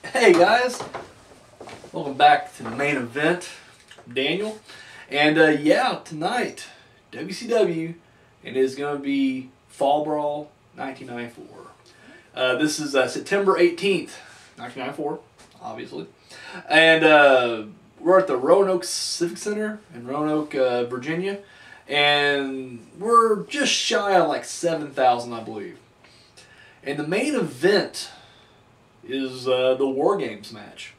Hey guys, welcome back to the main event. I'm Daniel, and yeah, tonight WCW, and it is going to be Fall Brawl 1994. This is September 18th, 1994, obviously, and we're at the Roanoke Civic Center in Roanoke, Virginia, and we're just shy of like 7,000, I believe. And the main event is the War Games match.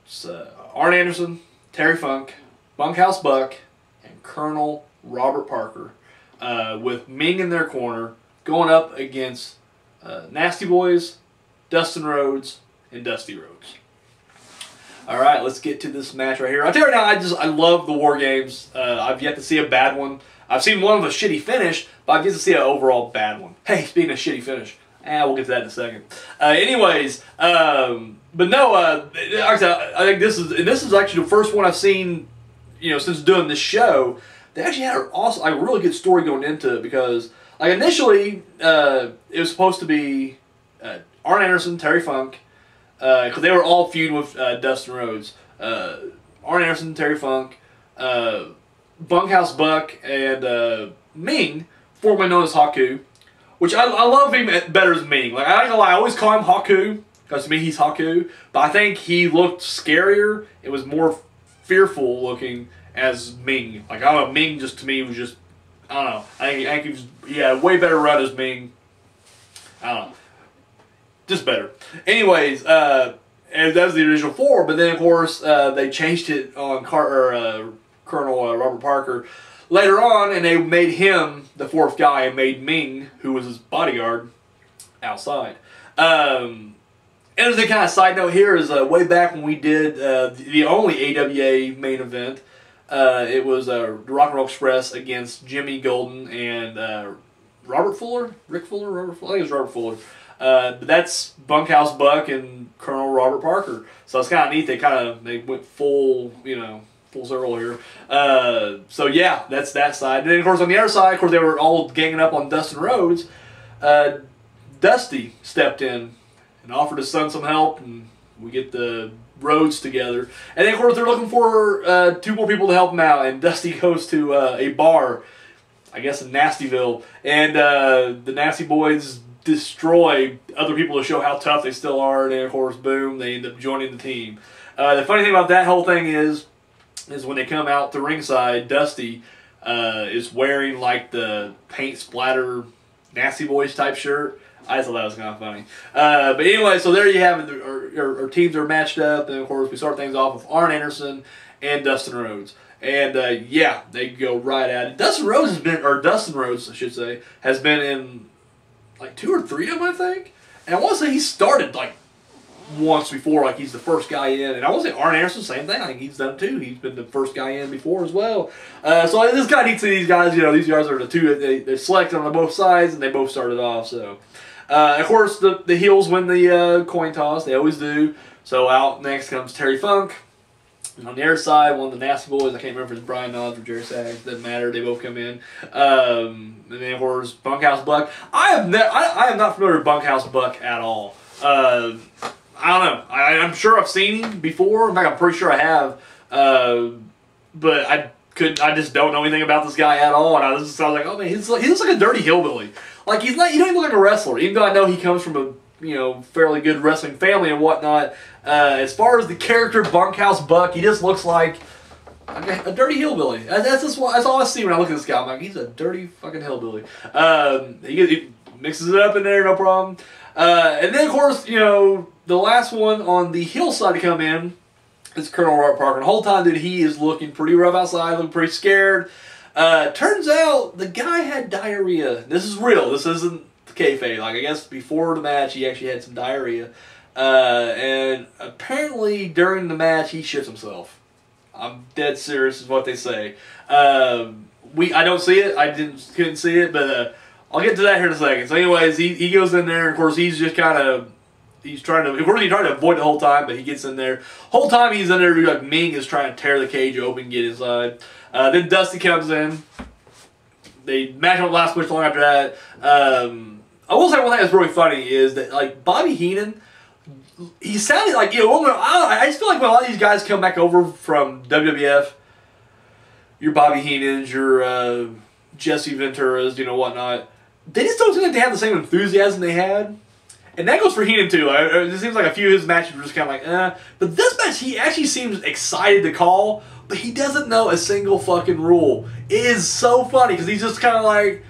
It's Arn Anderson, Terry Funk, Bunkhouse Buck, and Colonel Robert Parker with Meng in their corner going up against Nasty Boys, Dustin Rhodes, and Dusty Rhodes. Alright, let's get to this match right here. I'll tell you right now, I love the War Games. I've yet to see a bad one. I've seen one with a shitty finish, but I've yet to see an overall bad one. Hey, speaking of shitty finish, we'll get to that in a second. Anyways, but no, I think this is actually the first one I've seen, since doing this show. They actually had a really good story going into it because, like, initially, it was supposed to be Arn Anderson, Terry Funk, because they were all feuding with Dustin Rhodes. Arn Anderson, Terry Funk, Bunkhouse Buck, and Meng, formerly known as Haku. Which I love him better as Meng. Like, I ain't gonna lie, I always call him Haku, because to me he's Haku. But I think he looked scarier. It was more fearful looking as Meng. Like, I don't know, Meng just to me was just, I don't know. I think he was, yeah, way better run as Meng. I don't know. Just better. Anyways, and that was the original four, but then of course they changed it on Colonel Robert Parker later on, and they made him the fourth guy and made Meng, who was his bodyguard, outside. And as a kind of side note here is way back when we did the only AWA main event, it was Rock and Roll Express against Jimmy Golden and Robert Fuller? Rick Fuller? Robert Fuller? I think it was Robert Fuller. But that's Bunkhouse Buck and Colonel Robert Parker. So it's kind of neat. They went full, full circle here. So yeah, that's that side. And then of course on the other side, of course they were all ganging up on Dustin Rhodes. Dusty stepped in and offered his son some help, and we get the Rhodes together. And then of course they're looking for two more people to help him out, and Dusty goes to a bar, I guess in Nastyville, and the Nasty Boys destroy other people to show how tough they still are, and then of course, boom, they end up joining the team. The funny thing about that whole thing is when they come out to ringside, Dusty is wearing like the paint splatter Nasty Boys type shirt. I just thought that was kind of funny. But anyway, so there you have it. Our teams are matched up, and of course we start things off with Arn Anderson and Dustin Rhodes. And yeah, they go right at it. Dustin Rhodes, I should say, has been in like 2 or 3 of them, I think. And I want to say he started like once before, like he's the first guy in. And I want to say Arn Anderson, same thing. I think he's done too. He's been the first guy in before as well. So this guy needs to see these guys. These guys are the two they're selected on both sides, and they both started off. So of course the heels win the coin toss. They always do. So out next comes Terry Funk. And on the other side, one of the Nasty Boys, I can't remember if it's Brian Knowles or Jerry Sags, doesn't matter, they both come in. And then of course, Bunkhouse Buck. I am not familiar with Bunkhouse Buck at all. I don't know. I'm sure I've seen him before. In fact, I'm pretty sure I have. But I just don't know anything about this guy at all. And I was like, oh man, he looks like a dirty hillbilly. Like he don't even look like a wrestler. Even though I know he comes from a fairly good wrestling family and whatnot. As far as the character Bunkhouse Buck, he just looks like a dirty hillbilly. That's all I see when I look at this guy. I'm like, he's a dirty fucking hillbilly. He mixes it up in there, no problem. And then of course, the last one on the heel side to come in is Colonel Robert Parker. And the whole time, dude, he is looking pretty rough outside, looking pretty scared. Turns out the guy had diarrhea. This is real. This isn't kayfabe. Like, I guess before the match, he actually had some diarrhea. And apparently during the match, he shits himself. I'm dead serious is what they say. I don't see it. Couldn't see it, but I'll get to that here in a second. So anyways, he goes in there, and of course he's just kind of, he's trying to avoid the whole time, but he gets in there. Whole time he's in there, like Meng is trying to tear the cage open and get inside. Then Dusty comes in. They match up last push long after that. I will say one thing that's really funny is that like Bobby Heenan he sounded like, you know, I just feel like when a lot of these guys come back over from WWF, your Bobby Heenans, your Jesse Ventura's, you know, whatnot, they just don't seem like they have the same enthusiasm they had. And that goes for Heenan too. It seems like a few of his matches were just kind of like, eh. But this match, he actually seems excited to call, but he doesn't know a single fucking rule. It is so funny because he's just kind of like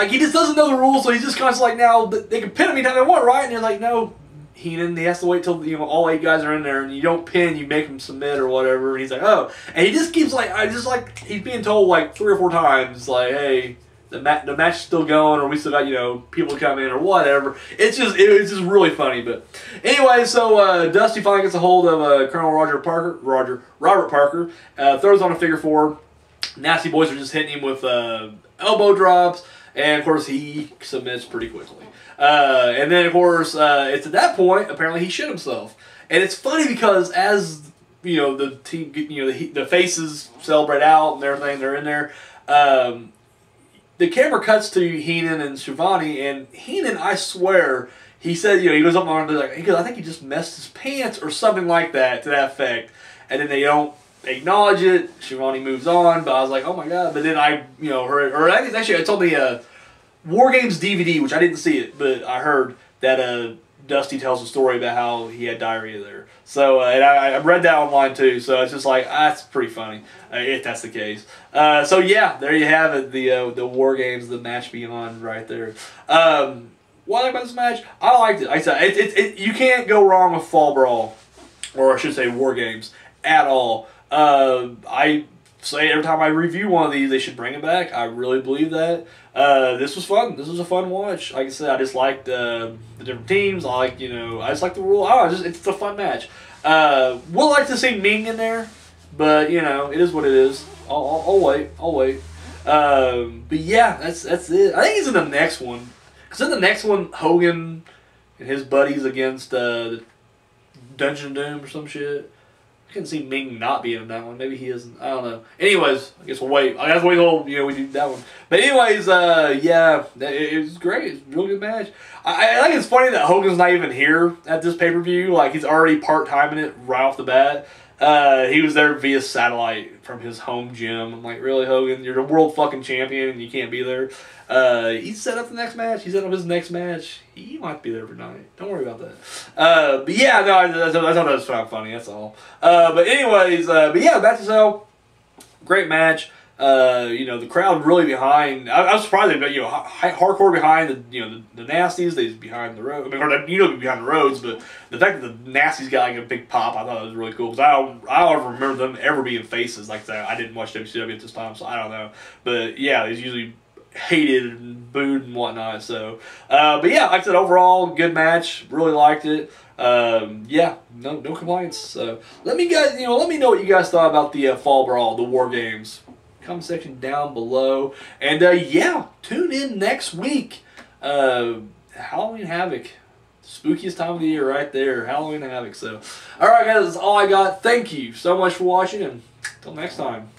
he just doesn't know the rules, so he's just constantly like, now they can pin him anytime they want, right? And you're like, no, Heenan, he has to wait till, you know, all 8 guys are in there, and you don't pin, you make him submit or whatever. And he's like, oh, and he just keeps like, he's being told like 3 or 4 times, like, hey, the match is still going, or we still got, you know, people to come in or whatever. It's just really funny. But anyway, so Dusty finally gets a hold of Colonel Robert Parker, throws on a figure 4. Nasty Boys are just hitting him with elbow drops, and of course he submits pretty quickly. And then of course it's at that point apparently he shit himself, and it's funny because as you know the team, you know, the faces celebrate out and everything, they're in there. The camera cuts to Heenan and Shivani, and Heenan, I swear, he said, you know, he goes up on the, like, he goes, I think he just messed his pants or something like that, to that effect. And then they don't acknowledge it. Shivani moves on, but I was like, oh my god. But then I, you know, heard, or I think actually I told the War Games DVD, which I didn't see it, but I heard that Dusty tells a story about how he had diarrhea there. So, and I read that online too, so it's just like, that's pretty funny, if that's the case. So yeah, there you have it, the War Games, the match beyond right there. What I like about this match, I liked it. I said, you can't go wrong with Fall Brawl, or I should say War Games, at all. I say every time I review one of these, they should bring it back. I really believe that. This was fun. This was a fun watch. Like I said, I just liked the different teams. I like, you know, I just like the rule. I don't know, it's a fun match. Would like to see Meng in there, but you know, it is what it is. I'll wait. I'll wait. But yeah, that's it. I think he's in the next one, because in the next one, Hogan and his buddies against the Dungeon Doom or some shit. I can see Meng not being in that one. Maybe he isn't. I don't know. Anyways, I guess we'll wait. I guess wait till, you know, we do that one. But anyways, yeah, it was great. It's a real good match. I think it's funny that Hogan's not even here at this pay-per-view. Like, he's already part-time in it right off the bat. He was there via satellite from his home gym. I'm like, really, Hogan? You're the world fucking champion and you can't be there? He set up the next match. He set up his next match. He might be there every night. Don't worry about that. But yeah, no, I thought that was kind of funny. That's all. But anyways, but yeah, Back to Cell, great match. You know, the crowd really behind. I was surprised that, you know, hardcore behind the, you know, the Nasties. They's behind the road. I mean, or, you know, behind the Rhodes, but the fact that the Nasties got like a big pop, I thought it was really cool, because I don't remember them ever being faces like that. I didn't watch WCW at this time, so I don't know. But yeah, it's usually hated and booed and whatnot. So, but yeah, like I said, overall good match. Really liked it. Yeah, no complaints. So let me know what you guys thought about the Fall Brawl, the War Games. Comment section down below, and yeah, tune in next week. Halloween Havoc, spookiest time of the year right there. Halloween Havoc. So, all right, guys, that's all I got. Thank you so much for watching, and until next time.